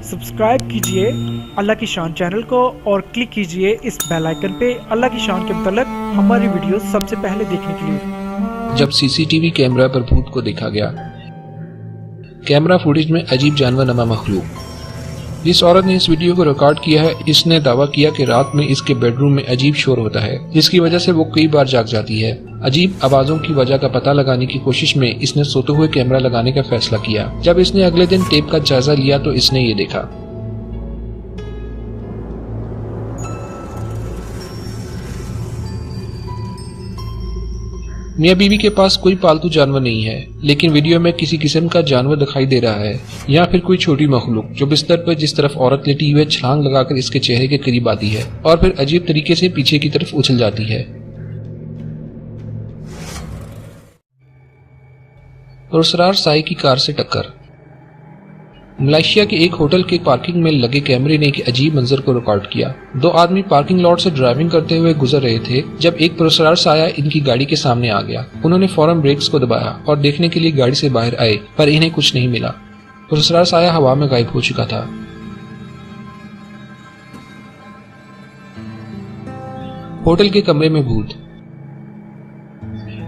Subscribe कीजिए अल्लाह की शान चैनल को और क्लिक कीजिए इस बेल आइकन पे अल्लाह की शान के मतलब हमारी वीडियो सबसे पहले देखने के लिए। जब सीसीटीवी कैमरा पर भूत को देखा गया। कैमरा फुटेज में अजीब जानवर नमा मखलूक। जिस औरत ने इस वीडियो को रिकॉर्ड किया है, इसने दावा किया कि रात में इसके बेडरूम में अजीब शोर होता है, जिसकी वजह से वो कई बार जाग जाती है। अजीब आवाजों की वजह का पता लगाने की कोशिश में इसने सोते हुए कैमरा लगाने का फैसला किया। जब इसने अगले दिन टेप का जायजा लिया तो इसने ये देखा। मियां बीवी के पास कोई पालतू जानवर नहीं है, लेकिन वीडियो में किसी किस्म का जानवर दिखाई दे रहा है या फिर कोई छोटी मखलूक जो बिस्तर पर जिस तरफ औरत लेटी हुई छलांग लगाकर इसके चेहरे के करीब आती है और फिर अजीब तरीके से पीछे की तरफ उछल जाती है। पुरस्कार साई की कार से टक्कर। मलेशिया के एक होटल के पार्किंग में लगे कैमरे ने एक अजीब मंजर को रिकॉर्ड किया। दो आदमी पार्किंग लॉट से ड्राइविंग करते हुए गुजर रहे थे जब एक पुरस्कार साया इनकी गाड़ी के सामने आ गया। उन्होंने फौरन ब्रेक्स को दबाया और देखने के लिए गाड़ी से बाहर आए, पर इन्हें कुछ नहीं मिला। पुरस्कार साया हवा में गायब हो चुका था। होटल के कमरे में भूत।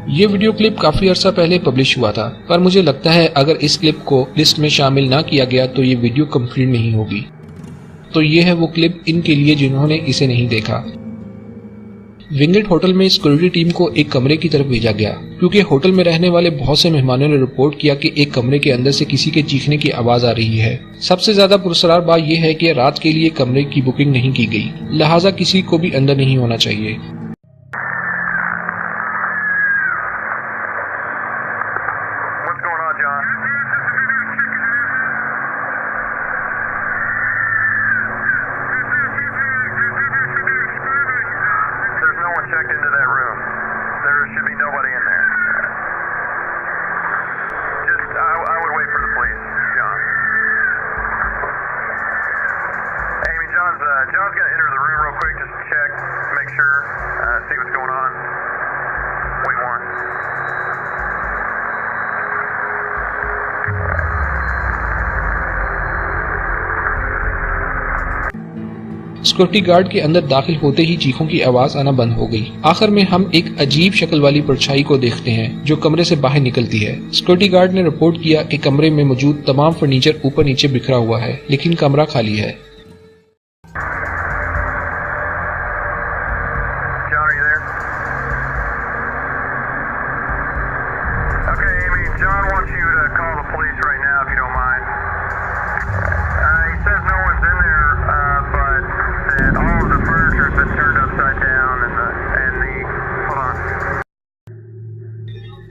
ये वीडियो क्लिप काफी अरसा पहले पब्लिश हुआ था, पर मुझे लगता है अगर इस क्लिप को लिस्ट में शामिल ना किया गया तो ये वीडियो कंप्लीट नहीं होगी। तो ये है वो क्लिप इनके लिए जिन्होंने इसे नहीं देखा। विंगेट होटल में सिक्योरिटी टीम को एक कमरे की तरफ भेजा गया क्योंकि होटल में रहने वाले बहुत से मेहमानों ने रिपोर्ट किया कि एक कमरे के अंदर से किसी के चीखने की आवाज आ रही है। सबसे ज्यादा पुरस्कार बात यह है कि रात के लिए कमरे की बुकिंग नहीं की गई, लिहाजा किसी को भी अंदर नहीं होना चाहिए। Checked into that room. There should be nobody in there. I would wait for the police, John. Amy, John's gonna enter the room real quick just to check, make sure, see what's going on. Wait one. Security guard के अंदर दाखिल होते ही चीखों की आवाज आना बंद हो गई। आखिर में हम एक अजीब शक्ल वाली परछाई को देखते हैं जो कमरे से बाहर निकलती है। सिक्योरिटी गार्ड ने रिपोर्ट किया कि कमरे में मौजूद तमाम फर्नीचर ऊपर नीचे बिखरा हुआ है, लेकिन कमरा खाली है।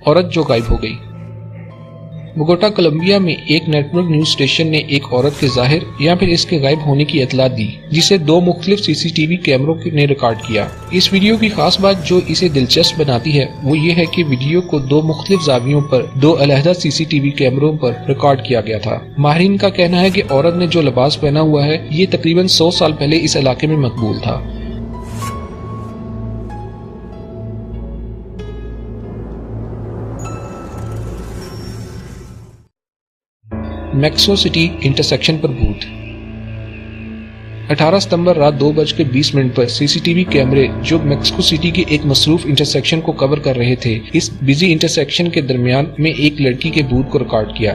औरत जो गायब हो गई। बोगोटा कोलंबिया में एक नेटवर्क न्यूज स्टेशन ने एक औरत के जाहिर या फिर इसके गायब होने की इतला दी, जिसे दो मुख्तलिफ सीसीटीवी कैमरों ने रिकॉर्ड किया। इस वीडियो की खास बात जो इसे दिलचस्प बनाती है वो ये है कि वीडियो को दो मुख्तलिफ जावियों पर दो अलहदा सीसीटीवी कैमरों पर रिकॉर्ड किया गया था। माहिरीन का कहना है कि औरत ने जो लिबास पहना हुआ है ये तकरीबन 100 साल पहले इस इलाके में मकबूल था। मैक्सिको सिटी इंटरसेक्शन पर भूत। 18 सितंबर रात 2:20 पर सीसीटीवी कैमरे जो मैक्सिको सिटी के एक मसरूफ इंटरसेक्शन को कवर कर रहे थे, इस बिजी इंटरसेक्शन के दरमियान में एक लड़की के भूत को रिकॉर्ड किया।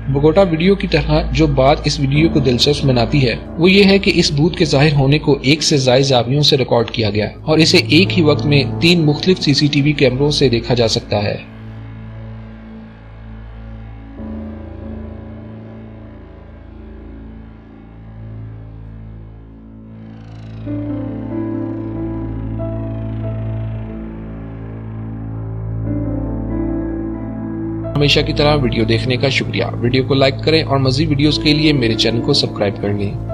बोगोटा वीडियो की तरह जो बात इस वीडियो को दिलचस्प बनाती है वो ये है कि इस भूत के जाहिर होने को एक से ज्यादा जावियों से रिकॉर्ड किया गया और इसे एक ही वक्त में 3 मुख्तलिफ सीसीटीवी कैमरों से देखा जा सकता है। हमेशा की तरह वीडियो देखने का शुक्रिया। वीडियो को लाइक करें और मज़ीद वीडियोस के लिए मेरे चैनल को सब्सक्राइब कर लें।